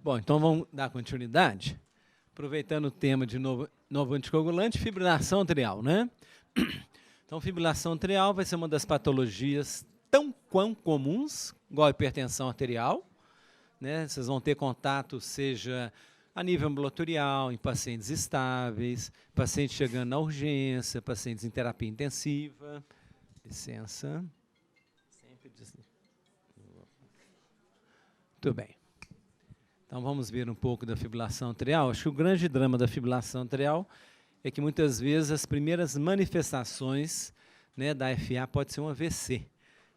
Bom, então vamos dar continuidade, aproveitando o tema de novo anticoagulante, fibrilação atrial, né? Então, fibrilação atrial vai ser uma das patologias tão comuns, igual a hipertensão arterial, né? Vocês vão ter contato, seja a nível ambulatorial, em pacientes estáveis, pacientes chegando na urgência, pacientes em terapia intensiva. Licença. Muito bem. Então, vamos ver um pouco da fibrilação atrial. Acho que o grande drama da fibrilação atrial é que, muitas vezes, as primeiras manifestações, né, da FA pode ser um AVC,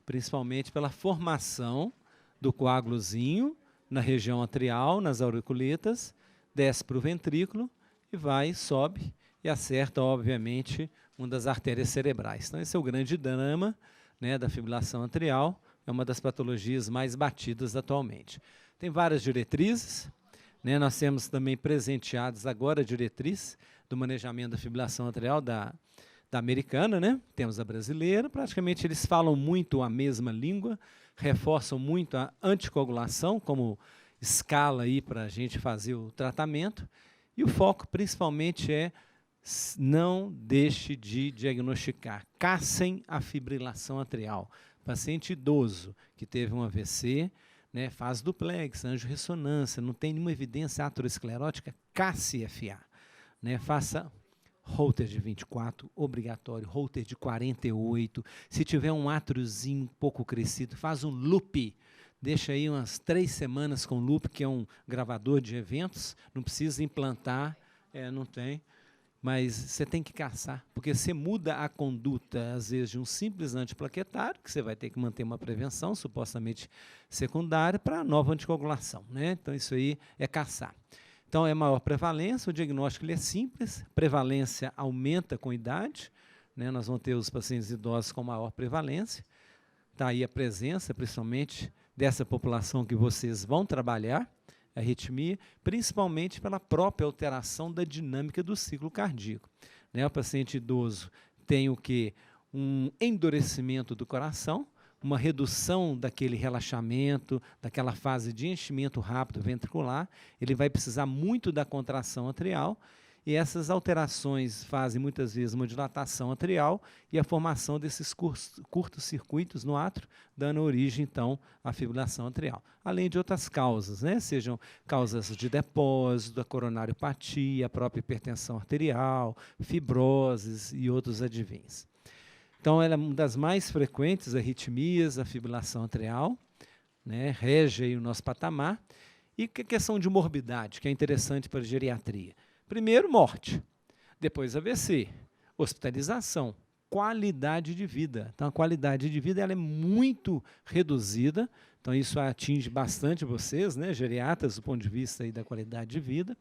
principalmente pela formação do coágulozinho na região atrial, nas auriculetas, desce para o ventrículo e vai, sobe e acerta, obviamente, uma das artérias cerebrais. Então, esse é o grande drama, né, da fibrilação atrial, é uma das patologias mais batidas atualmente. Tem várias diretrizes, né? Nós temos também presenteados agora a diretriz do manejamento da fibrilação atrial da americana, né? Temos a brasileira, praticamente eles falam muito a mesma língua, reforçam muito a anticoagulação como escala aí para a gente fazer o tratamento, e o foco principalmente é não deixe de diagnosticar, caçem a fibrilação atrial. Paciente idoso que teve um AVC, né, faz duplex, angiorressonância, não tem nenhuma evidência aterosclerótica, casse FA. Né, faça Holter de 24, obrigatório, Holter de 48. Se tiver um átriozinho um pouco crescido, faz um loop. Deixa aí umas 3 semanas com loop, que é um gravador de eventos, não precisa implantar, não tem. Mas você tem que caçar, porque você muda a conduta, às vezes, de um simples antiplaquetário, que você vai ter que manter uma prevenção, supostamente secundária, para a nova anticoagulação. Né? Então, isso aí é caçar. Então, é maior prevalência, o diagnóstico ele é simples, prevalência aumenta com idade, né? Nós vamos ter os pacientes idosos com maior prevalência. Está aí a presença, principalmente, dessa população que vocês vão trabalhar, arritmia, principalmente pela própria alteração da dinâmica do ciclo cardíaco. Né? O paciente idoso tem o quê? Um endurecimento do coração, uma redução daquele relaxamento, daquela fase de enchimento rápido ventricular, ele vai precisar muito da contração atrial, e essas alterações fazem muitas vezes uma dilatação atrial e a formação desses curtos circuitos no átrio, dando origem, então, à fibrilação atrial. Além de outras causas, né? Sejam causas de depósito, a coronariopatia, a própria hipertensão arterial, fibroses e outros advinhos. Então, ela é uma das mais frequentes arritmias, a fibrilação atrial, né? Rege aí o nosso patamar. E a questão de morbidade, que é interessante para a geriatria. Primeiro, morte, depois AVC, hospitalização, qualidade de vida. Então, a qualidade de vida ela é muito reduzida, então isso atinge bastante vocês, né, geriatras, do ponto de vista aí da qualidade de vida,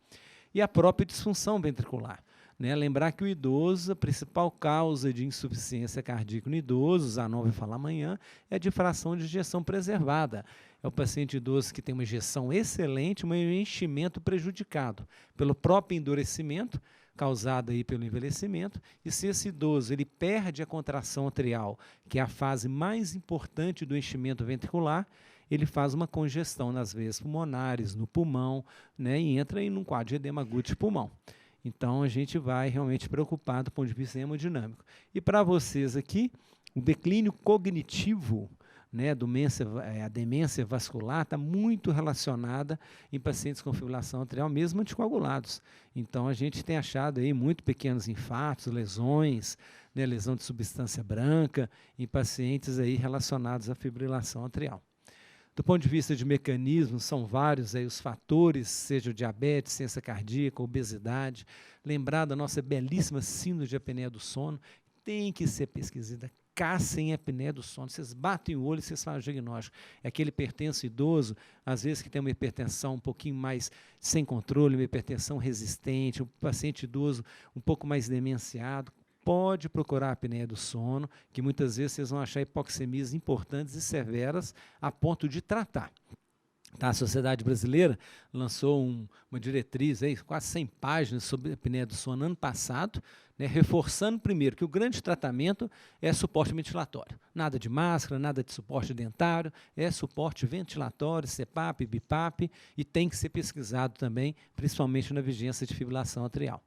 e a própria disfunção ventricular. Né? Lembrar que o idoso, a principal causa de insuficiência cardíaca no idoso, o Zanon vai falar amanhã, é a difração de ejeção preservada. É o paciente idoso que tem uma ejeção excelente, um enchimento prejudicado pelo próprio endurecimento, causado aí pelo envelhecimento, e se esse idoso ele perde a contração atrial, que é a fase mais importante do enchimento ventricular, ele faz uma congestão nas veias pulmonares, no pulmão, né, e entra em um quadro de edema agudo de pulmão. Então, a gente vai realmente preocupado do ponto de vista hemodinâmico. E para vocês aqui, o declínio cognitivo, né, a demência vascular está muito relacionada em pacientes com fibrilação atrial, mesmo anticoagulados. Então, a gente tem achado aí muito pequenos infartos, lesões, né, lesão de substância branca em pacientes aí relacionados à fibrilação atrial. Do ponto de vista de mecanismos, são vários aí os fatores, seja o diabetes, ciência cardíaca, obesidade. Lembrar da nossa belíssima síndrome de apneia do sono, tem que ser pesquisada. Caçem a apneia do sono. Vocês batem o olho e vocês fazem o diagnóstico. É aquele hipertenso idoso, às vezes que tem uma hipertensão um pouquinho mais sem controle, uma hipertensão resistente, um paciente idoso um pouco mais demenciado. Pode procurar a apneia do sono, que muitas vezes vocês vão achar hipoxemias importantes e severas a ponto de tratar. Tá, a Sociedade Brasileira lançou uma diretriz, aí, quase 100 páginas sobre a apneia do sono ano passado, né, reforçando primeiro que o grande tratamento é suporte ventilatório. Nada de máscara, nada de suporte dentário, é suporte ventilatório, CPAP, BIPAP, e tem que ser pesquisado também, principalmente na vigência de fibrilação atrial.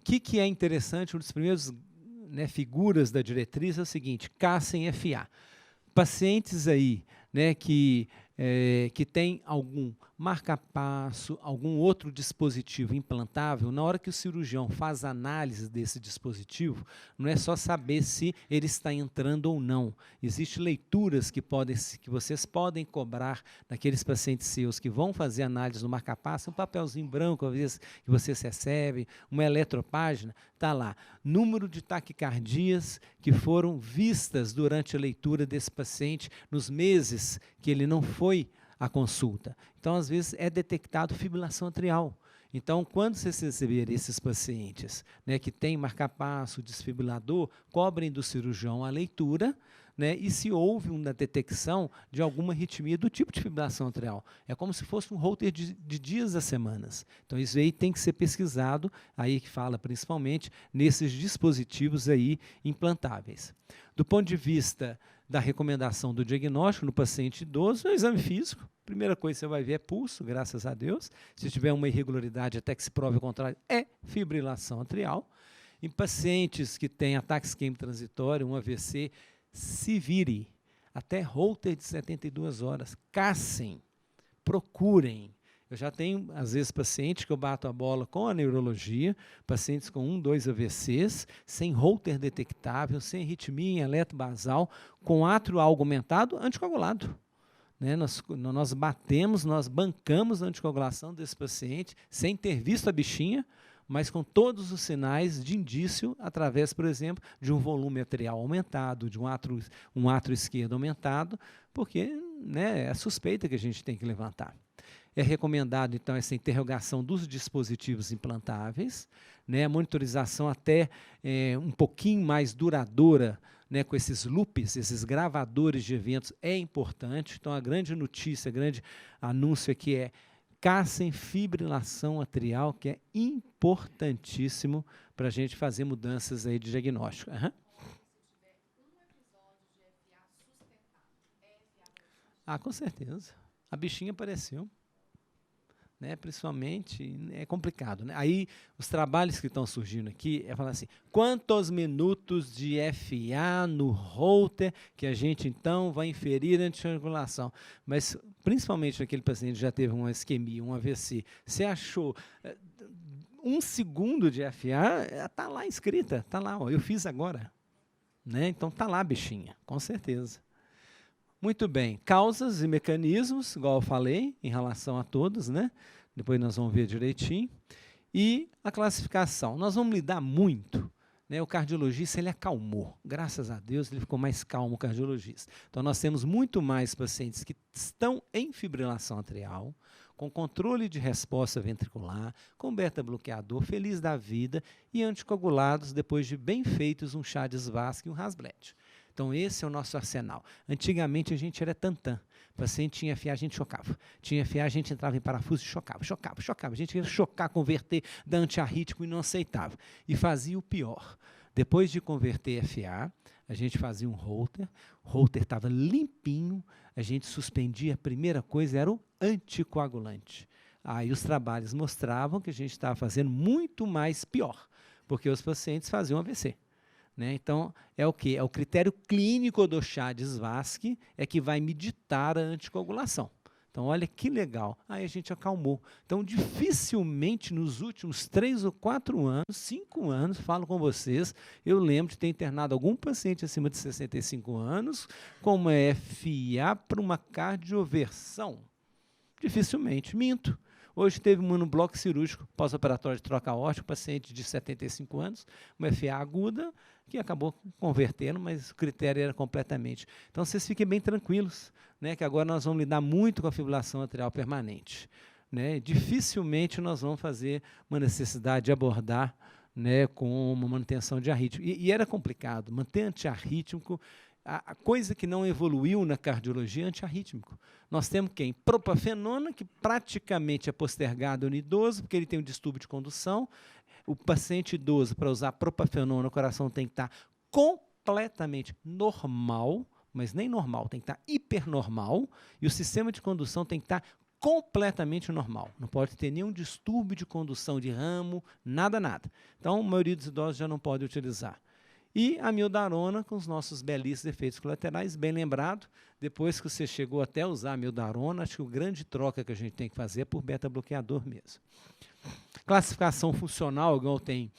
O que é interessante, uma das primeiras, né, figuras da diretriz é o seguinte: cassem FA. Pacientes aí, né, que tem algum marca-passo, algum outro dispositivo implantável, na hora que o cirurgião faz análise desse dispositivo, não é só saber se ele está entrando ou não. Existem leituras que vocês podem cobrar daqueles pacientes seus que vão fazer análise do marca-passo, um papelzinho branco, às vezes, que vocês recebem, uma eletropágina, está lá. Número de taquicardias que foram vistas durante a leitura desse paciente nos meses que ele não foi à consulta. Então, às vezes, é detectado fibrilação atrial. Então, quando vocês receberem esses pacientes, né, que têm marca-passo, desfibrilador, cobrem do cirurgião a leitura, né, e se houve uma detecção de alguma arritmia do tipo de fibrilação atrial. É como se fosse um holter de dias a semanas. Então, isso aí tem que ser pesquisado, aí que fala principalmente nesses dispositivos aí implantáveis. Do ponto de vista da recomendação do diagnóstico no paciente idoso, é o exame físico. Primeira coisa que você vai ver é pulso, graças a Deus. Se tiver uma irregularidade, até que se prove o contrário, é fibrilação atrial. Em pacientes que têm ataque isquêmico transitório, um AVC, se vire, até holter de 72 horas, cassem, procurem. Eu já tenho, às vezes, pacientes que eu bato a bola com a neurologia, pacientes com 1, 2 AVCs, sem holter detectável, sem arritmia eletrobasal, com átrio aumentado, anticoagulado. Né? Nós batemos, nós bancamos a anticoagulação desse paciente, sem ter visto a bichinha, mas com todos os sinais de indício, através, por exemplo, de um volume atrial aumentado, de um átrio esquerdo aumentado, porque, né, é a suspeita que a gente tem que levantar. É recomendado, então, essa interrogação dos dispositivos implantáveis, né, a monitorização até um pouquinho mais duradoura, né, com esses loops, esses gravadores de eventos, é importante. Então, a grande notícia, a grande anúncio aqui é cassem fibrilação atrial, que é importantíssimo para a gente fazer mudanças aí de diagnóstico. Uhum. Ah, com certeza. A bichinha apareceu. Né, principalmente, é complicado. Né? Aí, os trabalhos que estão surgindo aqui, é falar assim, quantos minutos de FA no holter que a gente, então, vai inferir a anticoagulação? Mas, principalmente naquele paciente que já teve uma isquemia, um AVC, você achou 1 segundo de FA, está lá escrita, está lá, ó, eu fiz agora. Né? Então, está lá a bichinha, com certeza. Muito bem, causas e mecanismos, igual eu falei, em relação a todos, né? Depois nós vamos ver direitinho. E a classificação, nós vamos lidar muito, né? O cardiologista, ele acalmou, graças a Deus ele ficou mais calmo, o cardiologista. Então nós temos muito mais pacientes que estão em fibrilação atrial, com controle de resposta ventricular, com beta-bloqueador, feliz da vida e anticoagulados depois de bem feitos um chá de Svasc e um Rasblet. Então, esse é o nosso arsenal. Antigamente, a gente era tantã. O paciente tinha FA, a gente chocava. Tinha FA, a gente entrava em parafuso e chocava. A gente queria chocar, converter, dar antiarrítmico e não aceitava. E fazia o pior. Depois de converter FA, a gente fazia um holter. O holter estava limpinho. A gente suspendia. A primeira coisa era o anticoagulante. Aí os trabalhos mostravam que a gente estava fazendo muito mais pior, porque os pacientes faziam AVC. Né? Então, é o quê? É o critério clínico do chá de Svasc é que vai me ditar a anticoagulação. Então, olha que legal. Aí a gente acalmou. Então, dificilmente nos últimos 3 ou 4 anos, 5 anos, falo com vocês, eu lembro de ter internado algum paciente acima de 65 anos com uma FA para uma cardioversão. Dificilmente, minto. Hoje teve um monobloco cirúrgico pós-operatório de troca aórtica, paciente de 75 anos, uma FA aguda, que acabou convertendo, mas o critério era completamente. Então, vocês fiquem bem tranquilos, né, que agora nós vamos lidar muito com a fibrilação atrial permanente. Né? Dificilmente nós vamos fazer uma necessidade de abordar, né, com uma manutenção de arrítmico. E era complicado, manter antiarrítmico, a coisa que não evoluiu na cardiologia é antiarrítmico. Nós temos quem? Propafenona, que praticamente é postergado no idoso, porque ele tem um distúrbio de condução. O paciente idoso, para usar propafenona, o coração tem que estar completamente normal, mas nem normal, tem que estar hipernormal, e o sistema de condução tem que estar completamente normal. Não pode ter nenhum distúrbio de condução de ramo, nada, nada. Então, a maioria dos idosos já não pode utilizar. E a mildarona com os nossos belíssimos efeitos colaterais, bem lembrado, depois que você chegou até a usar a mildarona, acho que o grande troca que a gente tem que fazer é por beta-bloqueador mesmo. Classificação funcional, igual tem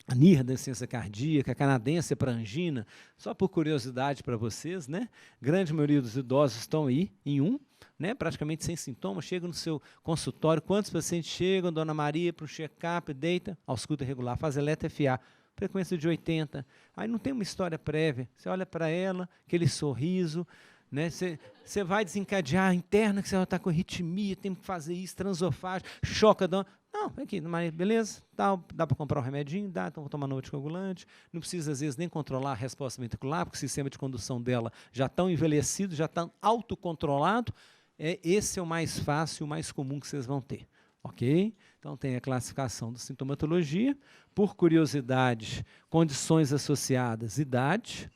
a NIR da insuficiência cardíaca, a canadense para angina, só por curiosidade para vocês, né? Grande maioria dos idosos estão aí em 1, né? Praticamente sem sintomas, chega no seu consultório, quantos pacientes chegam, Dona Maria, para um check-up, deita, ausculta regular, faz eletro-FA, frequência de 80, aí não tem uma história prévia, você olha para ela, aquele sorriso, né? Você vai desencadear a interna, que você está com arritmia, tem que fazer isso, transofágico, choca, não, aqui, beleza, dá para comprar um remedinho, dá, então vou tomar no anticoagulante, não precisa às vezes nem controlar a resposta ventricular, porque o sistema de condução dela já está envelhecido, já está autocontrolado, esse é o mais fácil, o mais comum que vocês vão ter, ok? Então tem a classificação da sintomatologia, por curiosidade, condições associadas, idade,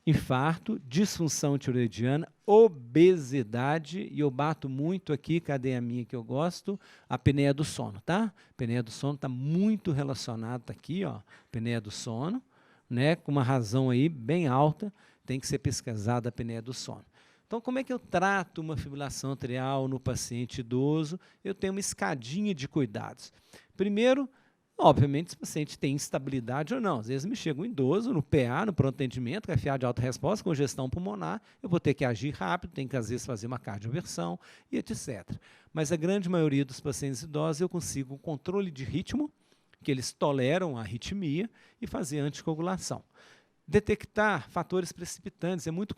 infarto, disfunção tiroidiana, obesidade, e eu bato muito aqui, cadê a minha que eu gosto? A apneia do sono, tá? A apneia do sono está muito relacionada, tá aqui, ó, apneia do sono, né, com uma razão aí bem alta, tem que ser pesquisada a apneia do sono. Então, como é que eu trato uma fibrilação atrial no paciente idoso? Eu tenho uma escadinha de cuidados. Primeiro, obviamente, se o paciente tem instabilidade ou não. Às vezes me chega um idoso no PA, no pronto atendimento, com FA de alta resposta, congestão pulmonar, eu vou ter que agir rápido, tenho que, às vezes, fazer uma cardioversão e etc. Mas a grande maioria dos pacientes idosos, eu consigo um controle de ritmo, que eles toleram a arritmia, e fazer anticoagulação. Detectar fatores precipitantes. É muito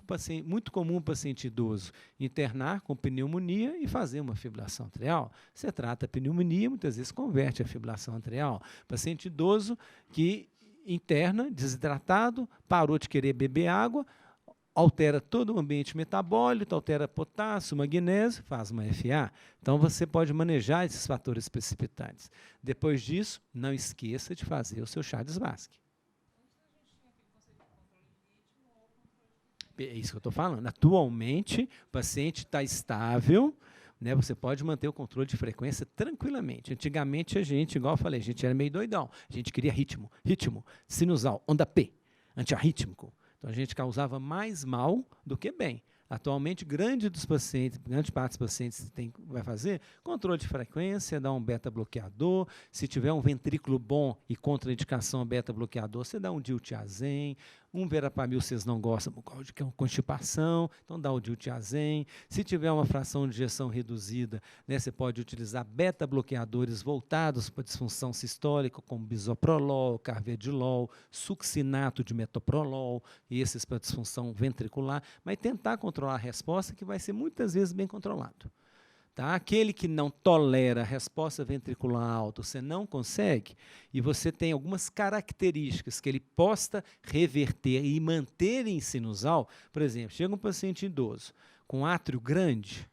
comum o paciente idoso internar com pneumonia e fazer uma fibrilação atrial. Você trata a pneumonia, muitas vezes converte a fibrilação atrial. Paciente idoso que interna, desidratado, parou de querer beber água, altera todo o ambiente metabólico, altera potássio, magnésio, faz uma FA. Então, você pode manejar esses fatores precipitantes. Depois disso, não esqueça de fazer o seu chá de Svask. É isso que eu estou falando. Atualmente, o paciente está estável, né? Você pode manter o controle de frequência tranquilamente. Antigamente, a gente, igual eu falei, a gente era meio doidão. A gente queria ritmo, sinusal, onda P, antiarrítmico. Então, a gente causava mais mal do que bem. Atualmente, grande parte dos pacientes vai fazer controle de frequência, dá um beta-bloqueador. Se tiver um ventrículo bom e contraindicação a beta-bloqueador, você dá um diltiazem. Um verapamil vocês não gostam, por causa de que é uma constipação, então dá o diltiazem. Se tiver uma fração de ejeção reduzida, né, você pode utilizar beta-bloqueadores voltados para disfunção sistólica, como bisoprolol, carvedilol, succinato de metoprolol, esses para disfunção ventricular, mas tentar controlar a resposta, que vai ser muitas vezes bem controlado. Tá? Aquele que não tolera a resposta ventricular alta, você não consegue, e você tem algumas características que ele possa reverter e manter em sinusal. Por exemplo, chega um paciente idoso com átrio grande,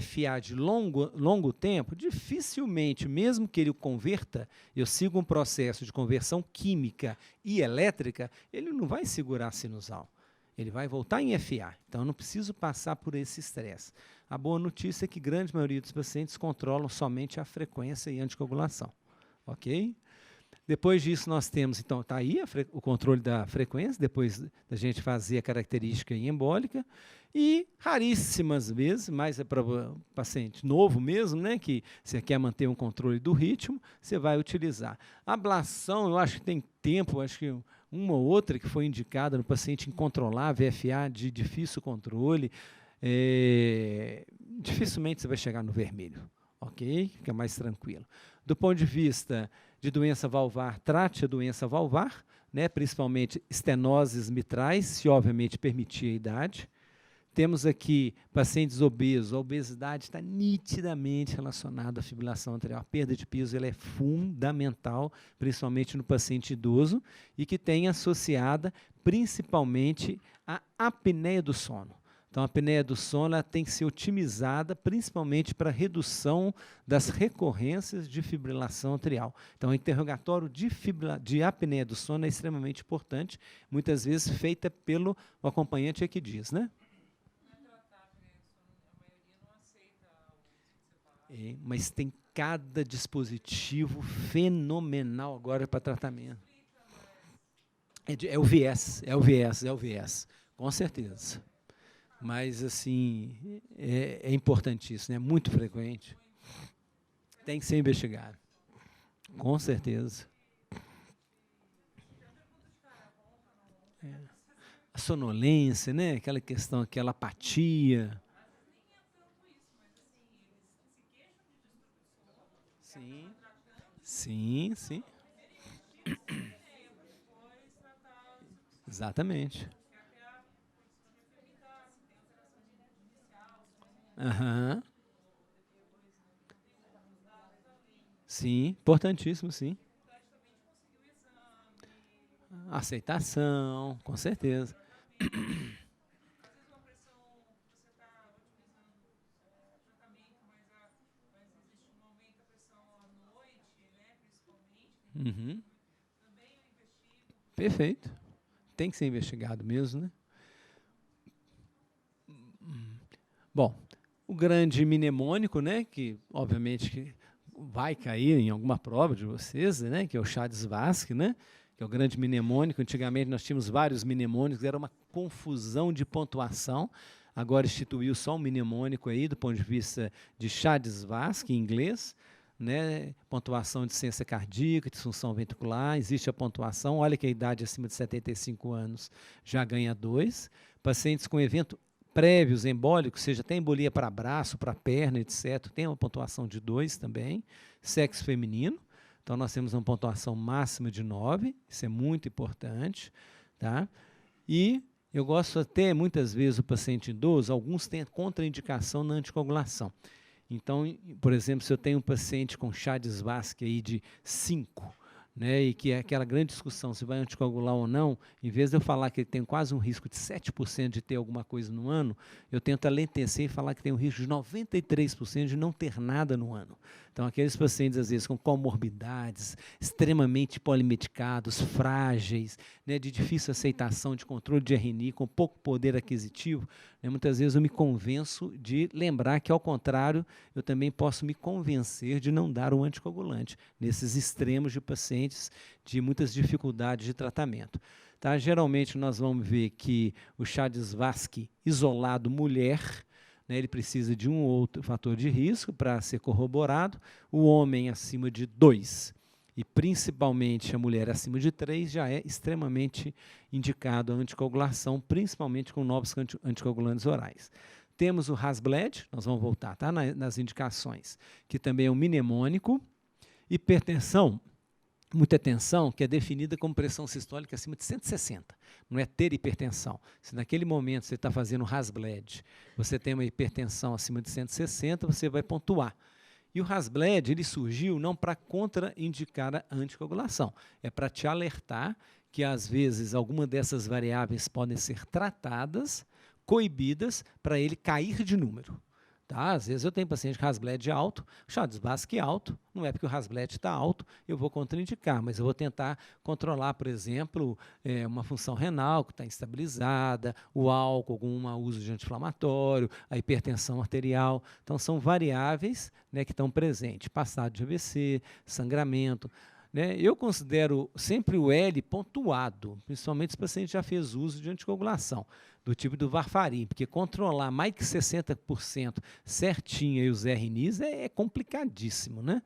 FA de longo tempo, dificilmente, mesmo que ele o converta, eu sigo um processo de conversão química e elétrica, ele não vai segurar a sinusal. Ele vai voltar em FA, então eu não preciso passar por esse estresse. A boa notícia é que a grande maioria dos pacientes controlam somente a frequência e anticoagulação, ok? Depois disso nós temos, então, está aí o controle da frequência, depois da gente fazer a característica embólica, e raríssimas vezes, mais é para o paciente novo mesmo, né, que você quer manter um controle do ritmo, você vai utilizar. A ablação, eu acho que tem tempo, acho que uma ou outra que foi indicada no paciente incontrolável, FA de difícil controle, dificilmente você vai chegar no vermelho, ok? Fica mais tranquilo. Do ponto de vista de doença valvar, trate a doença valvar, né, principalmente estenoses mitrais, se obviamente permitir a idade. Temos aqui pacientes obesos. A obesidade está nitidamente relacionada à fibrilação atrial. A perda de peso ela é fundamental, principalmente no paciente idoso, e que tem associada principalmente a apneia do sono. Então, a apneia do sono ela tem que ser otimizada principalmente para redução das recorrências de fibrilação atrial. Então, o interrogatório de apneia do sono é extremamente importante, muitas vezes feita pelo acompanhante equidias, né? Mas tem cada dispositivo fenomenal agora para tratamento. É o viés, com certeza. Mas, assim, é importantíssimo, é muito frequente. Tem que ser investigado, com certeza. A sonolência, né? Aquela questão, aquela apatia. Sim, sim. Exatamente. Aham. Sim, importantíssimo, sim. Aceitação, com certeza. Uhum. Perfeito. Tem que ser investigado mesmo, né? Bom, o grande mnemônico, né, que obviamente que vai cair em alguma prova de vocês, né, que é o Chades-Vasque, né, que é o grande mnemônico. Antigamente nós tínhamos vários mnemônicos, era uma confusão de pontuação. Agora instituiu só um mnemônico aí do ponto de vista de Chades-Vasque em inglês, né, pontuação de ciência cardíaca, disfunção ventricular, existe a pontuação. Olha que a idade acima de 75 anos já ganha 2. Pacientes com evento prévios embólicos, seja até embolia para braço, para perna, etc., tem uma pontuação de 2 também. Sexo feminino, então nós temos uma pontuação máxima de 9, isso é muito importante, tá? E eu gosto até, muitas vezes, o paciente idoso, alguns têm contraindicação na anticoagulação. Então, por exemplo, se eu tenho um paciente com Chades-Vasque aí de 5, né, e que é aquela grande discussão se vai anticoagular ou não, em vez de eu falar que ele tem quase um risco de 7% de ter alguma coisa no ano, eu tento alentecer e falar que tem um risco de 93% de não ter nada no ano. Então, aqueles pacientes, às vezes, com comorbidades, extremamente polimedicados, frágeis, né, de difícil aceitação, de controle de RNI, com pouco poder aquisitivo, né, muitas vezes eu me convenço de lembrar que, ao contrário, eu também posso me convencer de não dar o anticoagulante, nesses extremos de pacientes de muitas dificuldades de tratamento. Tá? Geralmente, nós vamos ver que o Chades-Vasque isolado mulher, né, ele precisa de um outro fator de risco para ser corroborado. O homem acima de 2 e principalmente a mulher acima de 3 já é extremamente indicado a anticoagulação, principalmente com novos anticoagulantes orais. Temos o Hasbled, nós vamos voltar, tá, nas indicações, que também é um mnemônico. Hipertensão, muita tensão, que é definida como pressão sistólica acima de 160. Não é ter hipertensão. Se naquele momento você está fazendo Hasbled, você tem uma hipertensão acima de 160, você vai pontuar. E o Hasbled, ele surgiu não para contraindicar a anticoagulação, é para te alertar que, às vezes, alguma dessas variáveis podem ser tratadas, coibidas, para ele cair de número. Tá? Às vezes eu tenho paciente com Hasbled alto, Chades-Vasque alto, não é porque o Hasbled está alto, eu vou contraindicar, mas eu vou tentar controlar, por exemplo, uma função renal que está instabilizada, o álcool, algum uso de anti-inflamatório, a hipertensão arterial. Então, são variáveis, né, que estão presentes. Passado de AVC, sangramento. Né? Eu considero sempre o L pontuado, principalmente se o paciente já fez uso de anticoagulação, do tipo do Varfarin, porque controlar mais que 60% certinho aí os RNIs é complicadíssimo, né?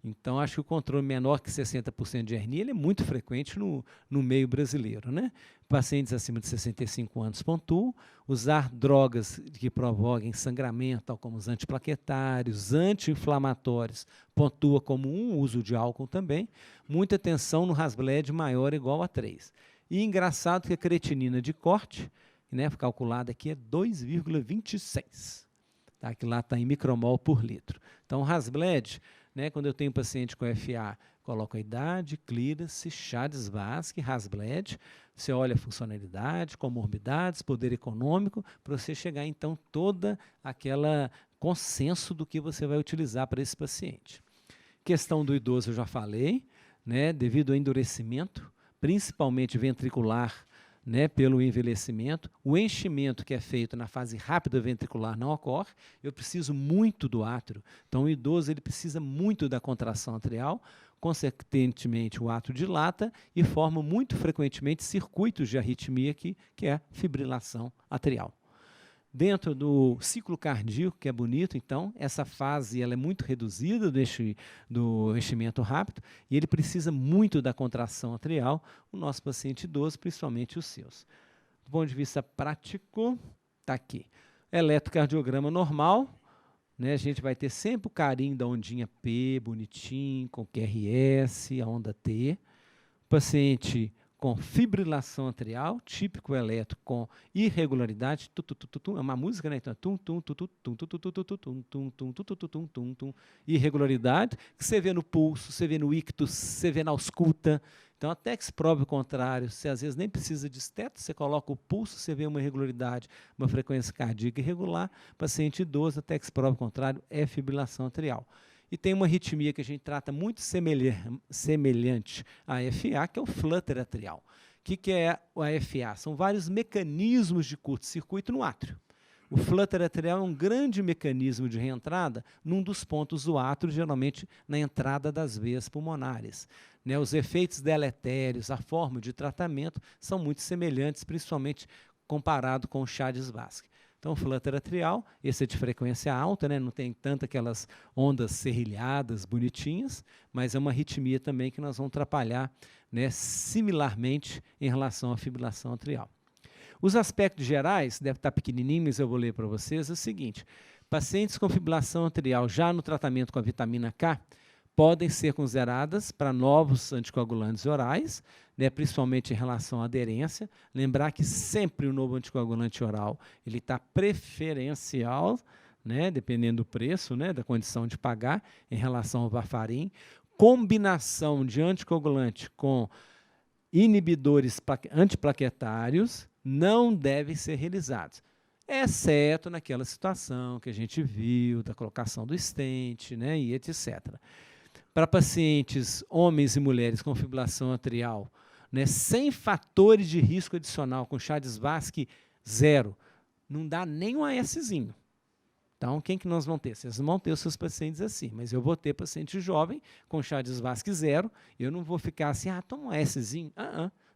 Então, acho que o controle menor que 60% de hernia ele é muito frequente no meio brasileiro, né? Pacientes acima de 65 anos pontuam. Usar drogas que provoquem sangramento, tal como os antiplaquetários, anti-inflamatórios, pontua como uso de álcool também. Muita atenção no Hasbled maior ou igual a 3. E engraçado que a creatinina de corte, né, calculado aqui é 2,26. Tá? Que lá está em micromol por litro. Então, o Hasbled, né, quando eu tenho paciente com FA, coloco a idade, clearance, Chades-Vasque, Hasbled, você olha a funcionalidade, comorbidades, poder econômico, para você chegar, então, toda aquela consenso do que você vai utilizar para esse paciente. Questão do idoso eu já falei, né, devido ao endurecimento, principalmente ventricular, né, pelo envelhecimento, o enchimento que é feito na fase rápida ventricular não ocorre, eu preciso muito do átrio, então o idoso ele precisa muito da contração atrial, consequentemente o átrio dilata e forma muito frequentemente circuitos de arritmia que é a fibrilação atrial. Dentro do ciclo cardíaco, que é bonito, então, essa fase ela é muito reduzida do enchimento rápido e ele precisa muito da contração atrial, o nosso paciente idoso, principalmente os seus. Do ponto de vista prático, está aqui. Eletrocardiograma normal, né, a gente vai ter sempre o carinho da ondinha P, bonitinho, com QRS, a onda T. O paciente com fibrilação atrial, típico eletro com irregularidade, é uma música, né? Então, irregularidade, que você vê no pulso, você vê no ictus, você vê na ausculta. Então, até que se prove o contrário, você às vezes nem precisa de esteto, você coloca o pulso, você vê uma irregularidade, uma frequência cardíaca irregular, paciente idoso, até que se prove o contrário, é fibrilação atrial. E tem uma arritmia que a gente trata muito semelhante à FA, que é o flutter atrial. O que é a FA? São vários mecanismos de curto-circuito no átrio. O flutter atrial é um grande mecanismo de reentrada num dos pontos do átrio, geralmente na entrada das veias pulmonares. Né, os efeitos deletérios, a forma de tratamento são muito semelhantes, principalmente comparado com o Chades-Vasque. Então, o flutter atrial, esse é de frequência alta, né? Não tem tanto aquelas ondas serrilhadas, bonitinhas, mas é uma arritmia também que nós vamos atrapalhar, né, similarmente em relação à fibrilação atrial. Os aspectos gerais, deve estar pequenininho, mas eu vou ler para vocês, é o seguinte: pacientes com fibrilação atrial já no tratamento com a vitamina K podem ser consideradas para novos anticoagulantes orais, né, principalmente em relação à aderência. Lembrar que sempre o novo anticoagulante oral ele está preferencial, né, dependendo do preço, né, da condição de pagar, em relação ao varfarin. Combinação de anticoagulante com inibidores antiplaquetários não devem ser realizados, exceto naquela situação que a gente viu, da colocação do stent, né, e etc. Para pacientes, homens e mulheres com fibrilação atrial, né, sem fatores de risco adicional, com Chades-Vasque 0, não dá nem um ASzinho. Então, quem que nós vamos ter? Vocês vão ter os seus pacientes assim, mas eu vou ter paciente jovem com Chades-Vasque 0, eu não vou ficar assim, toma um ASzinho,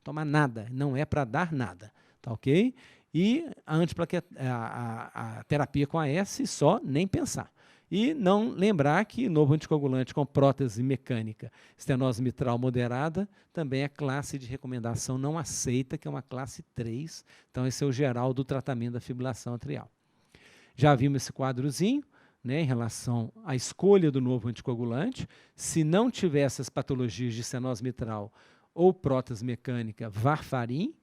toma nada, não é para dar nada, tá ok? E a terapia com AS só nem pensar. E não lembrar que novo anticoagulante com prótese mecânica, estenose mitral moderada, também é classe de recomendação não aceita, que é uma classe 3. Então, esse é o geral do tratamento da fibrilação atrial. Já vimos esse quadrozinho, né, em relação à escolha do novo anticoagulante. Se não tiver essas patologias de estenose mitral ou prótese mecânica, varfarin.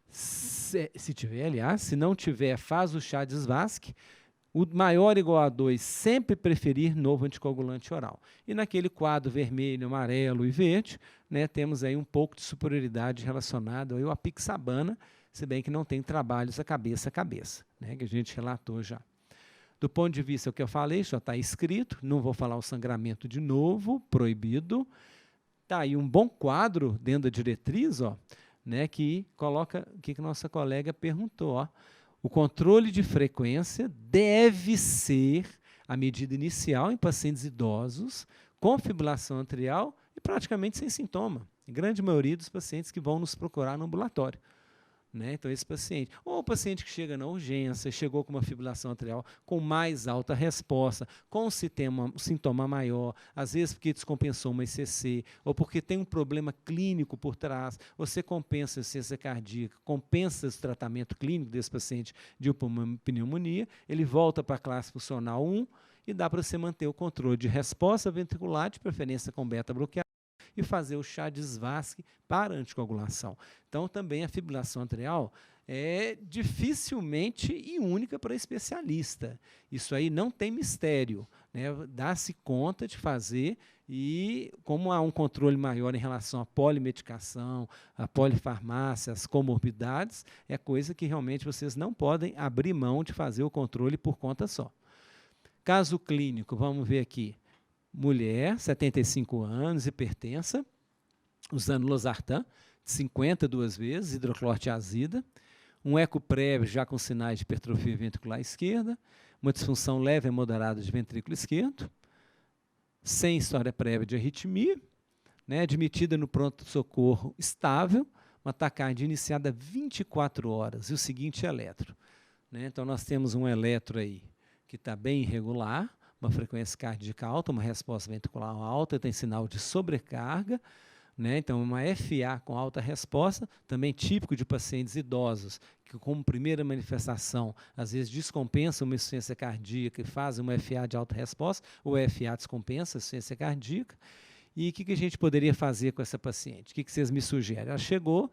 Se tiver, aliás, se não tiver, faz o Chades-Vasque. O maior igual a 2, sempre preferir novo anticoagulante oral. E naquele quadro vermelho, amarelo e verde, né, temos aí um pouco de superioridade relacionada ao apixabana, se bem que não tem trabalhos cabeça a cabeça, né, que a gente relatou já. Do ponto de vista do que eu falei, já está escrito, não vou falar o sangramento de novo, proibido. Está aí um bom quadro dentro da diretriz, ó, né, que coloca o que nossa colega perguntou, ó. O controle de frequência deve ser a medida inicial em pacientes idosos com fibrilação atrial e praticamente sem sintoma. A grande maioria dos pacientes que vão nos procurar no ambulatório. Né? Então, esse paciente, ou o paciente que chega na urgência, chegou com uma fibrilação atrial com mais alta resposta, com um sintoma maior, às vezes porque descompensou uma ICC, ou porque tem um problema clínico por trás, você compensa a insuficiência cardíaca, compensa esse tratamento clínico desse paciente de uma pneumonia, ele volta para a classe funcional 1 e dá para você manter o controle de resposta ventricular, de preferência com beta-bloqueador, e fazer o Chades-Vasque para anticoagulação. Então, também a fibrilação atrial, é dificilmente e única para especialista. Isso aí não tem mistério, né? Dá-se conta de fazer e, como há um controle maior em relação à polimedicação, à polifarmácia, às comorbidades, é coisa que realmente vocês não podem abrir mão de fazer o controle por conta só. Caso clínico, vamos ver aqui. Mulher, 75 anos, hipertensa, usando losartan, 52 vezes, hidroclorotiazida, um eco prévio já com sinais de hipertrofia ventricular esquerda, uma disfunção leve a moderada de ventrículo esquerdo, sem história prévia de arritmia, né, admitida no pronto-socorro estável, uma taquicardia iniciada 24 horas, e o seguinte eletro. Né, então, nós temos um eletro aí que está bem irregular, uma frequência cardíaca alta, uma resposta ventricular alta, tem sinal de sobrecarga, né? Então, uma FA com alta resposta, também típico de pacientes idosos, que como primeira manifestação, às vezes descompensam uma insuficiência cardíaca e fazem uma FA de alta resposta, ou FA descompensa a insuficiência cardíaca. E o que a gente poderia fazer com essa paciente? O que vocês me sugerem? Ela chegou...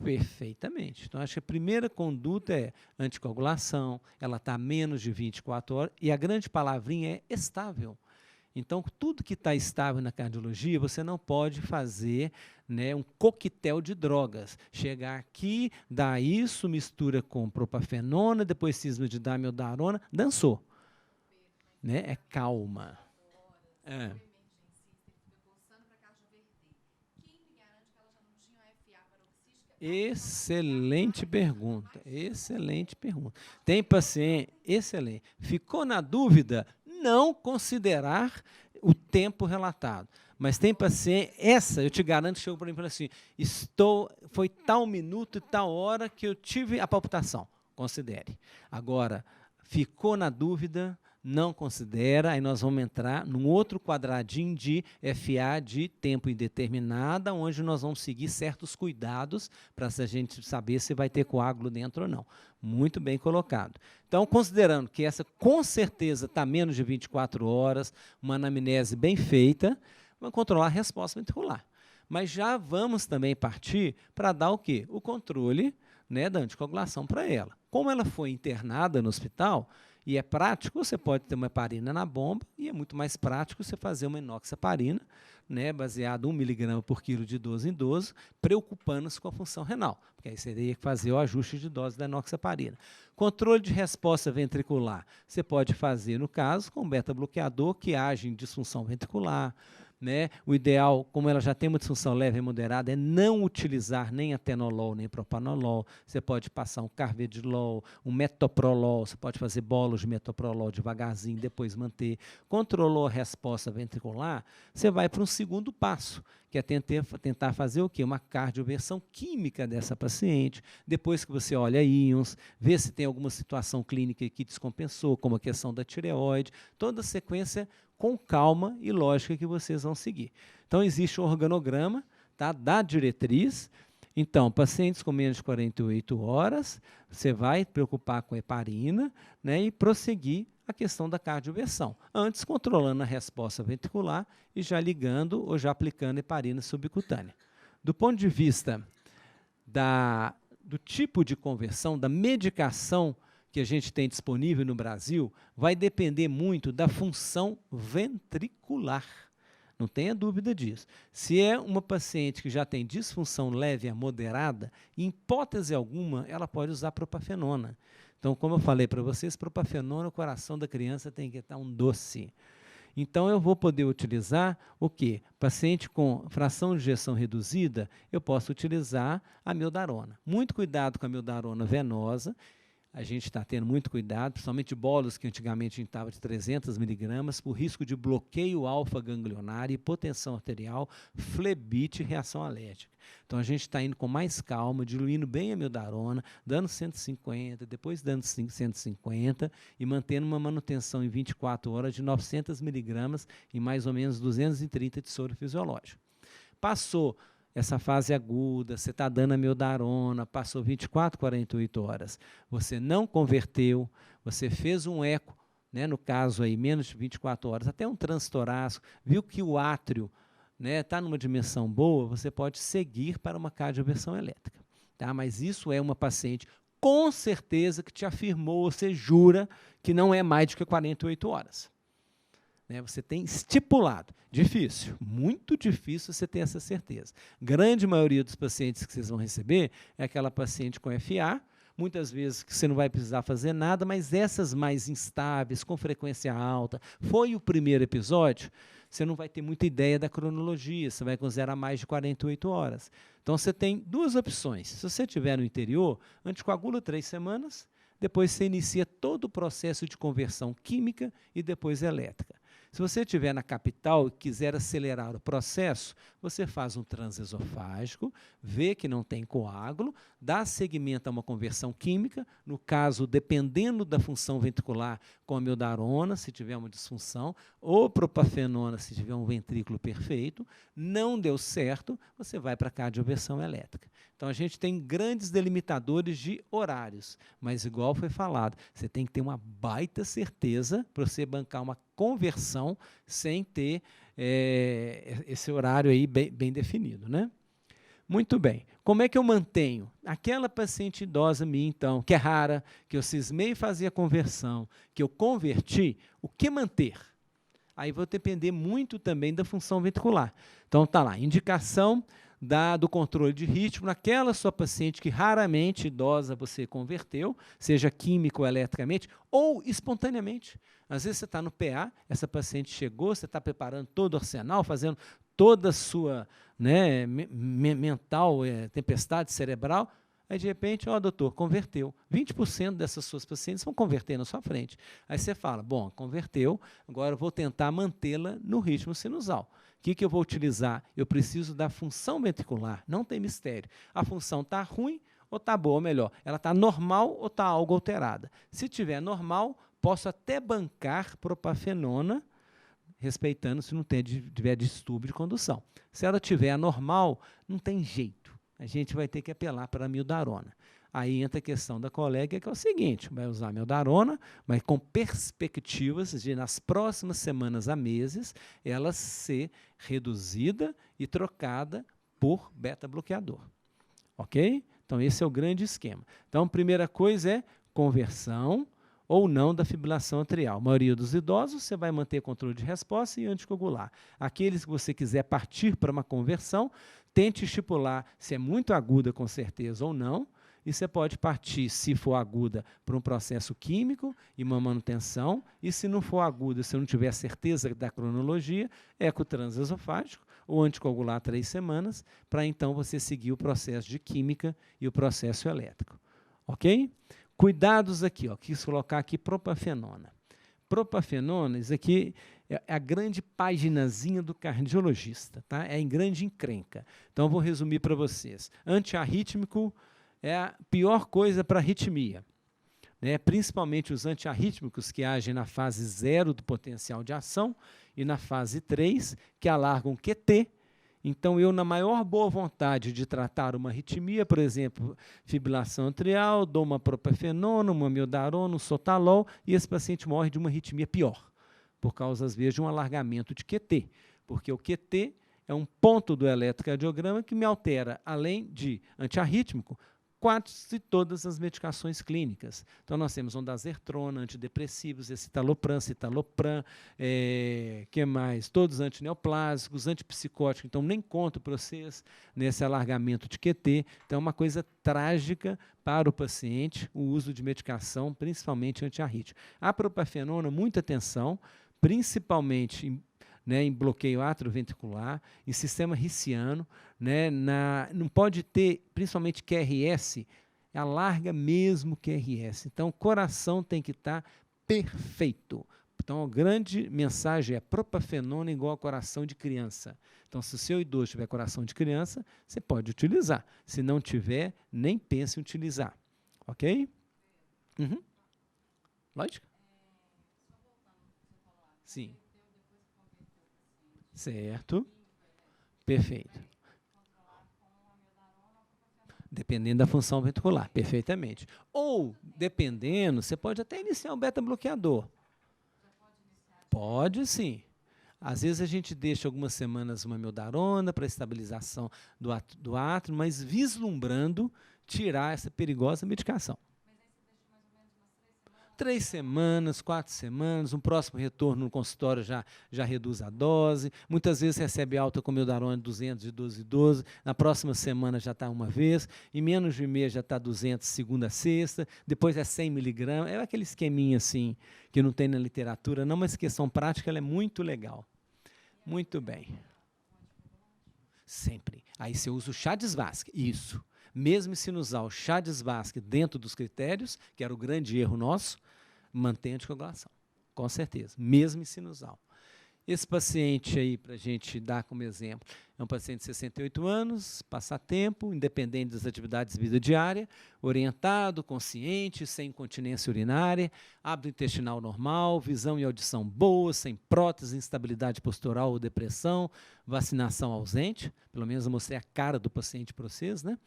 Perfeitamente. Então, acho que a primeira conduta é anticoagulação, ela está a menos de 24 horas, e a grande palavrinha é estável. Então, tudo que está estável na cardiologia, você não pode fazer, né, um coquetel de drogas. Chegar aqui, dá isso, mistura com propafenona, depois cisma de amiodarona, dançou. Né? É calma. É. Excelente pergunta, excelente pergunta. Tem paciente, excelente. Ficou na dúvida? Não considerar o tempo relatado. Mas tem paciente, essa eu te garanto, chegou para mim e falou assim, foi tal minuto e tal hora que eu tive a palpitação. Considere. Agora, ficou na dúvida, não considera, aí nós vamos entrar num outro quadradinho de FA de tempo indeterminado, onde nós vamos seguir certos cuidados para a gente saber se vai ter coágulo dentro ou não. Muito bem colocado. Então, considerando que essa com certeza está menos de 24 horas, uma anamnese bem feita, vamos controlar a resposta ventricular. Mas já vamos também partir para dar o quê? O controle, né, da anticoagulação para ela. Como ela foi internada no hospital, e é prático, você pode ter uma heparina na bomba, e é muito mais prático você fazer uma enoxaparina, né, baseado 1 mg por quilo de idoso em idoso, preocupando-se com a função renal, porque aí você teria que fazer o ajuste de dose da enoxaparina. Controle de resposta ventricular, você pode fazer, no caso, com beta-bloqueador que age em disfunção ventricular, né? O ideal, como ela já tem uma disfunção leve e moderada, é não utilizar nem atenolol nem propanolol. Você pode passar um carvedilol, um metoprolol, você pode fazer bolos de metoprolol devagarzinho, depois manter. Controlou a resposta ventricular, você vai para um segundo passo, que é tentar fazer o quê? Uma cardioversão química dessa paciente. Depois que você olha íons, vê se tem alguma situação clínica que descompensou, como a questão da tireoide, toda a sequência com calma e lógica que vocês vão seguir. Então, existe um organograma, tá, da diretriz. Então, pacientes com menos de 48 horas, você vai preocupar com a heparina, né, e prosseguir a questão da cardioversão, antes controlando a resposta ventricular e já ligando ou já aplicando heparina subcutânea. Do ponto de vista do tipo de conversão, da medicação que a gente tem disponível no Brasil, vai depender muito da função ventricular. Não tenha dúvida disso. Se é uma paciente que já tem disfunção leve a moderada, em hipótese alguma, ela pode usar propafenona. Então, como eu falei para vocês, propafenona, o coração da criança tem que estar um doce. Então, eu vou poder utilizar o quê? Paciente com fração de ejeção reduzida, eu posso utilizar a amiodarona. Muito cuidado com a amiodarona venosa. A gente está tendo muito cuidado, principalmente bolos que antigamente a gente estava de 300 miligramas, por risco de bloqueio alfa-ganglionário, hipotensão arterial, flebite e reação alérgica. Então, a gente está indo com mais calma, diluindo bem a amiodarona, dando 150, depois dando 150 e mantendo uma manutenção em 24 horas de 900 miligramas em mais ou menos 230 de soro fisiológico. Passou essa fase aguda, você está dando amiodarona, passou 24, 48 horas, você não converteu, você fez um eco, né, no caso aí, menos de 24 horas, até um transtorácico, viu que o átrio está, né, numa dimensão boa, você pode seguir para uma cardioversão elétrica. tá? Mas isso é uma paciente com certeza que te afirmou, você jura que não é mais do que 48 horas. Né? Você tem estipulado. Difícil, muito difícil você ter essa certeza. Grande maioria dos pacientes que vocês vão receber é aquela paciente com FA, muitas vezes que você não vai precisar fazer nada, mas essas mais instáveis, com frequência alta, foi o primeiro episódio, você não vai ter muita ideia da cronologia, você vai considerar mais de 48 horas. Então, você tem duas opções. Se você estiver no interior, anticoagula 3 semanas, depois você inicia todo o processo de conversão química e depois elétrica. Se você estiver na capital e quiser acelerar o processo, você faz um transesofágico, vê que não tem coágulo, dá seguimento a uma conversão química, no caso, dependendo da função ventricular, com amiodarona, se tiver uma disfunção, ou propafenona, se tiver um ventrículo perfeito. Não deu certo, você vai para a cardioversão elétrica. Então, a gente tem grandes delimitadores de horários, mas, igual foi falado, você tem que ter uma baita certeza para você bancar uma conversão sem ter esse horário aí bem definido, né? Muito bem. Como é que eu mantenho? Aquela paciente idosa minha, então, que é rara, que eu cismei fazer a conversão, que eu converti, o que manter? Aí vai depender muito também da função ventricular. Então, está lá, indicação do controle de ritmo naquela sua paciente que raramente idosa você converteu, seja químico ou eletricamente, ou espontaneamente. Às vezes você está no PA, essa paciente chegou, você está preparando todo o arsenal, fazendo toda a sua mental tempestade cerebral, aí de repente, doutor, converteu. 20% dessas suas pacientes vão converter na sua frente. Aí você fala, bom, converteu, agora eu vou tentar mantê-la no ritmo sinusal. O que eu vou utilizar? Eu preciso da função ventricular, não tem mistério. A função está ruim ou está boa, ou melhor, ela está normal ou está algo alterada. Se estiver normal, posso até bancar propafenona, respeitando se não tiver distúrbio de condução. Se ela estiver anormal, não tem jeito. A gente vai ter que apelar para a amiodarona. Aí entra a questão da colega, que é o seguinte, vai usar a amiodarona, mas com perspectivas de, nas próximas semanas a meses, ela ser reduzida e trocada por beta-bloqueador. Ok? Então, esse é o grande esquema. Então, a primeira coisa é conversão ou não da fibrilação atrial. A maioria dos idosos, você vai manter controle de resposta e anticoagular. Aqueles que você quiser partir para uma conversão, tente estipular se é muito aguda, com certeza, ou não, e você pode partir, se for aguda, para um processo químico e uma manutenção, e se não for aguda, se não tiver certeza da cronologia, eco transesofágico ou anticoagular 3 semanas, para então você seguir o processo de química e o processo elétrico. Ok? Cuidados aqui, quis colocar aqui propafenona. Propafenona, isso aqui é a grande paginazinha do cardiologista, tá? É em grande encrenca. Então, eu vou resumir para vocês. Antiarrítmico é a pior coisa para arritmia, né? Principalmente os antiarrítmicos que agem na fase 0 do potencial de ação e na fase 3, que alargam QT. Então, eu, na maior boa vontade de tratar uma arritmia, por exemplo, fibrilação atrial, dou uma propafenona, uma amiodarona, um sotalol, e esse paciente morre de uma arritmia pior, por causa, às vezes, de um alargamento de QT, porque o QT é um ponto do eletrocardiograma que me altera, além de antiarrítmico, quase todas as medicações clínicas. Então, nós temos ondansetron, antidepressivos, escitalopram, citalopram, que mais? Todos antineoplásicos, antipsicóticos. Então, nem conto para vocês nesse alargamento de QT. Então, é uma coisa trágica para o paciente o uso de medicação, principalmente antiarrítmica. A propafenona, muita atenção, principalmente em bloqueio atrioventricular, em sistema riciano, não pode ter, principalmente QRS, alarga mesmo QRS. Então, o coração tem que estar perfeito. Então, a grande mensagem é propafenona igual a coração de criança. Então, se o seu idoso tiver coração de criança, você pode utilizar. Se não tiver, nem pense em utilizar. Ok? Uhum. Lógico? Sim. Certo. Perfeito. Dependendo da função ventricular, perfeitamente. Ou, dependendo, você pode até iniciar um beta-bloqueador. Pode sim. Às vezes a gente deixa algumas semanas uma amiodarona para estabilização do átrio, mas vislumbrando tirar essa perigosa medicação. 3 semanas, 4 semanas, um próximo retorno no consultório já reduz a dose, muitas vezes recebe alta com Mildarone 212, na próxima semana já está uma vez, em menos de um mês já está 200 segunda a sexta, depois é 100 miligramas, é aquele esqueminha assim, que não tem na literatura, não, mas questão prática ela é muito legal. Muito bem. Sempre. Aí você usa o chá de Svasc, isso. Mesmo se não usar o chá de Svasc dentro dos critérios, que era o grande erro nosso, mantém a anticoagulação, com certeza, mesmo em sinusal. Esse paciente aí, para a gente dar como exemplo, é um paciente de 68 anos, passatempo, independente das atividades de vida diária, orientado, consciente, sem incontinência urinária, hábito intestinal normal, visão e audição boa, sem prótese, instabilidade postural ou depressão, vacinação ausente, pelo menos eu mostrei a cara do paciente para vocês, né?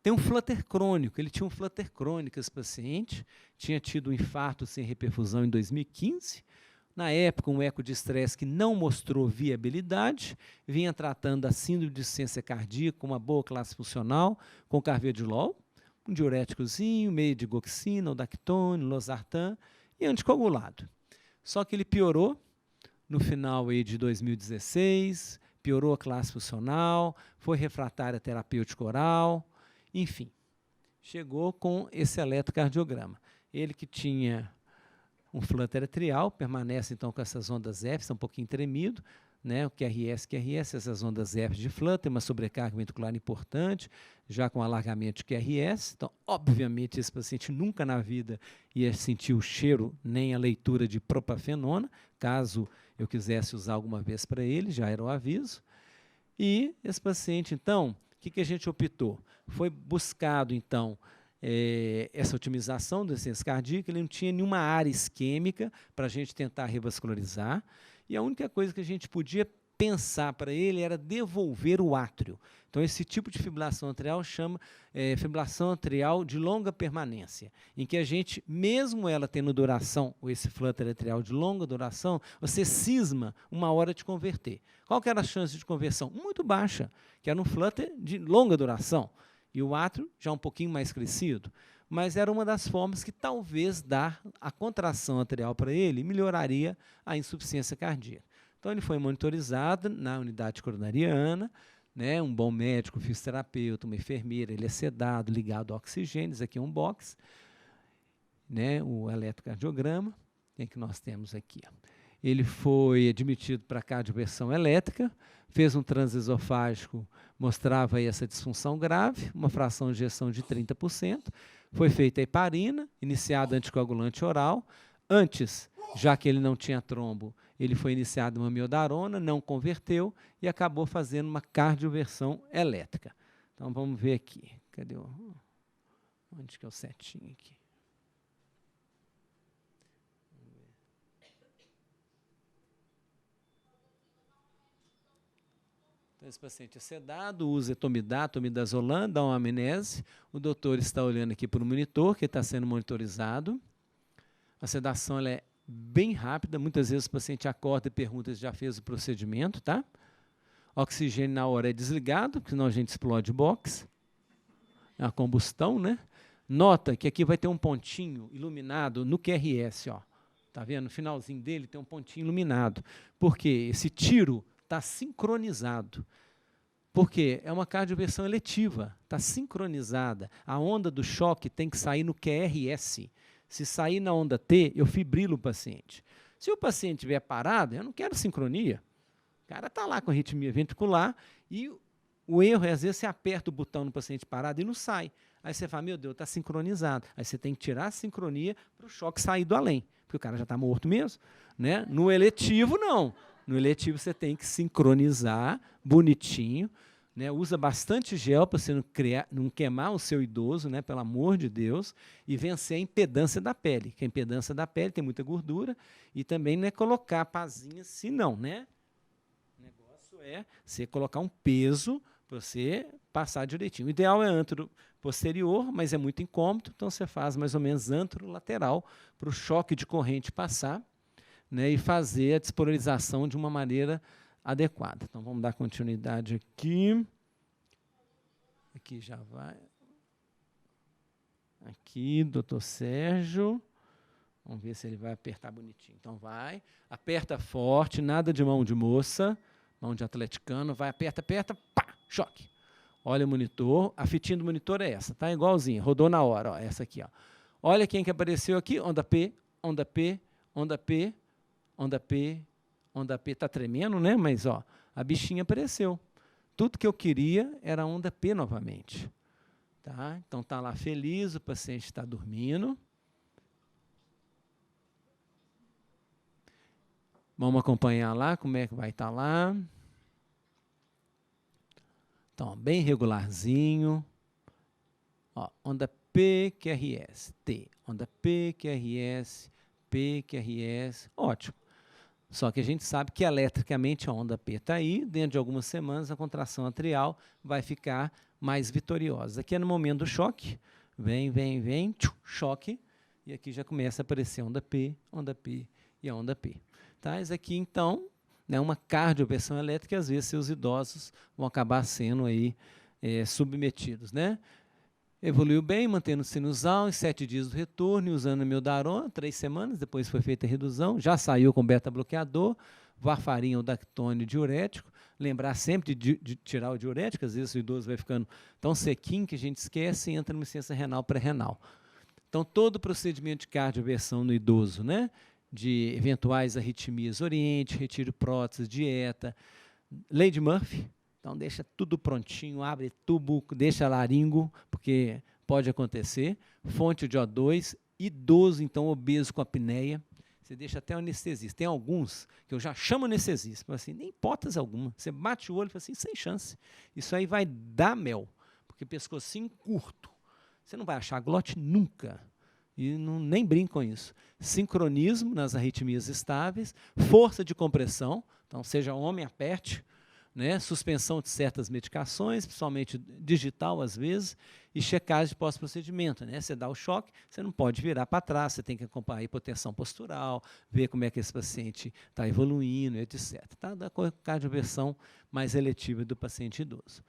Tem um flutter crônico, ele tinha um flutter crônico, esse paciente, tinha tido um infarto sem reperfusão em 2015, na época um eco de estresse que não mostrou viabilidade, vinha tratando a síndrome de insuficiência cardíaca com uma boa classe funcional, com carvedilol, um diuréticozinho, meio de goxina, odactone, losartan e anticoagulado. Só que ele piorou no final aí de 2016, piorou a classe funcional, foi refratário à terapêutica oral, enfim, chegou com esse eletrocardiograma. Ele que tinha um flutter atrial, permanece então com essas ondas F, está um pouquinho tremido, né? O QRS, essas ondas F de flutter, uma sobrecarga ventricular importante, já com alargamento de QRS. Então, obviamente, esse paciente nunca na vida ia sentir o cheiro nem a leitura de propafenona, caso eu quisesse usar alguma vez para ele, já era o aviso. E esse paciente, então, o que a gente optou? Foi buscado, então, essa otimização da insuficiência cardíaca, ele não tinha nenhuma área isquêmica para a gente tentar revascularizar, e a única coisa que a gente podia pensar para ele era devolver o átrio. Então, esse tipo de fibrilação atrial chama fibrilação atrial de longa permanência, em que a gente, mesmo ela tendo duração, ou esse flutter atrial de longa duração, você cisma uma hora de converter. Qual que era a chance de conversão? Muito baixa, que era um flutter de longa duração, e o átrio já um pouquinho mais crescido, mas era uma das formas que talvez dar a contração atrial para ele melhoraria a insuficiência cardíaca. Então, ele foi monitorizado na unidade coronariana, né, um bom médico, fisioterapeuta, uma enfermeira, ele é sedado, ligado ao oxigênio, isso aqui é um box, né, o eletrocardiograma, que nós temos aqui. Ó. Ele foi admitido para cardioversão elétrica, fez um transesofágico, mostrava aí essa disfunção grave, uma fração de ejeção de 30%, foi feita a heparina, iniciado anticoagulante oral, antes, já que ele não tinha trombo, ele foi iniciado uma miodarona, não converteu e acabou fazendo uma cardioversão elétrica. Então, vamos ver aqui. Cadê o... Onde que é o setinho aqui? Então, esse paciente é sedado, usa etomidato, midazolam, dá uma amnese. O doutor está olhando aqui para o monitor, que está sendo monitorizado. A sedação ela é bem rápida, muitas vezes o paciente acorda e pergunta se já fez o procedimento, tá? Oxigênio na hora é desligado, porque senão a gente explode box. É uma combustão, né? Nota que aqui vai ter um pontinho iluminado no QRS, ó. Tá vendo? No finalzinho dele tem um pontinho iluminado. Porque esse tiro está sincronizado. Porque é uma cardioversão eletiva, está sincronizada. A onda do choque tem que sair no QRS. Se sair na onda T, eu fibrilo o paciente. Se o paciente estiver parado, eu não quero sincronia. O cara está lá com arritmia ventricular e o erro é, às vezes, você aperta o botão no paciente parado e não sai. Aí você fala, meu Deus, está sincronizado. Aí você tem que tirar a sincronia para o choque sair do além, porque o cara já está morto mesmo. Né? No eletivo, não. No eletivo, você tem que sincronizar bonitinho. Né, usa bastante gel para você não queimar o seu idoso, né, pelo amor de Deus, e vencer a impedância da pele, que a impedância da pele tem muita gordura, e também não é colocar pazinha assim, não, né? O negócio é você colocar um peso para você passar direitinho. O ideal é antro posterior, mas é muito incômodo, então você faz mais ou menos antro lateral para o choque de corrente passar, né, e fazer a despolarização de uma maneira adequada. Então, vamos dar continuidade aqui. Aqui já vai. Aqui, doutor Sérgio. Vamos ver se ele vai apertar bonitinho. Então, vai. Aperta forte, nada de mão de moça, mão de atleticano. Vai, aperta, aperta, pá, choque. Olha o monitor. A fitinha do monitor é essa, tá? Igualzinha, rodou na hora, ó, essa aqui, ó. Olha quem que apareceu aqui, onda P, onda P, onda P, onda P, onda P. Tá tremendo, né? Mas, ó, a bichinha apareceu. Tudo que eu queria era onda P novamente. Tá? Então, está lá feliz, o paciente está dormindo. Vamos acompanhar lá, como é que vai estar lá. Então, bem regularzinho. Ó, onda P, QRS, T. Onda P, QRS, P, QRS. Ótimo. Só que a gente sabe que eletricamente a onda P está aí, dentro de algumas semanas a contração atrial vai ficar mais vitoriosa. Aqui é no momento do choque, vem, vem, vem, choque, e aqui já começa a aparecer onda P e a onda P. Tá? Isso aqui, então, é uma cardioversão elétrica, e às vezes seus idosos vão acabar sendo aí, submetidos, né? Evoluiu bem, mantendo o sinusal em 7 dias do retorno e usando amiodarona, 3 semanas, depois foi feita a redução, já saiu com beta-bloqueador, varfarin ou dactone diurético, lembrar sempre de tirar o diurético, às vezes o idoso vai ficando tão sequinho que a gente esquece e entra numa insuficiência renal pré-renal. Então, todo o procedimento de cardioversão no idoso, né, de eventuais arritmias, oriente, retiro prótese, dieta, lei de Murphy. Então, deixa tudo prontinho, abre tubo, deixa laringo, porque pode acontecer. Fonte de O2, idoso, então, obeso com apneia. Você deixa até o anestesista. Tem alguns que eu já chamo anestesista, assim, nem hipótese alguma. Você bate o olho e fala assim, sem chance. Isso aí vai dar mel, porque pescocinho curto. Você não vai achar glote nunca. E não, nem brinco com isso. Sincronismo nas arritmias estáveis, força de compressão, então, seja homem, aperte, né, suspensão de certas medicações, principalmente digital às vezes, e checagem de pós-procedimento. Né? Você dá o choque, você não pode virar para trás, você tem que acompanhar a hipotensão postural, ver como é que esse paciente está evoluindo, etc. Tá? Da cardioversão mais eletiva do paciente idoso.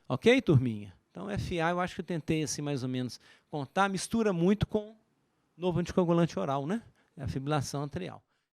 Ok, turminha? Então, FA, eu acho que eu tentei assim, mais ou menos contar, mistura muito com novo anticoagulante oral, né? É a fibrilação atrial.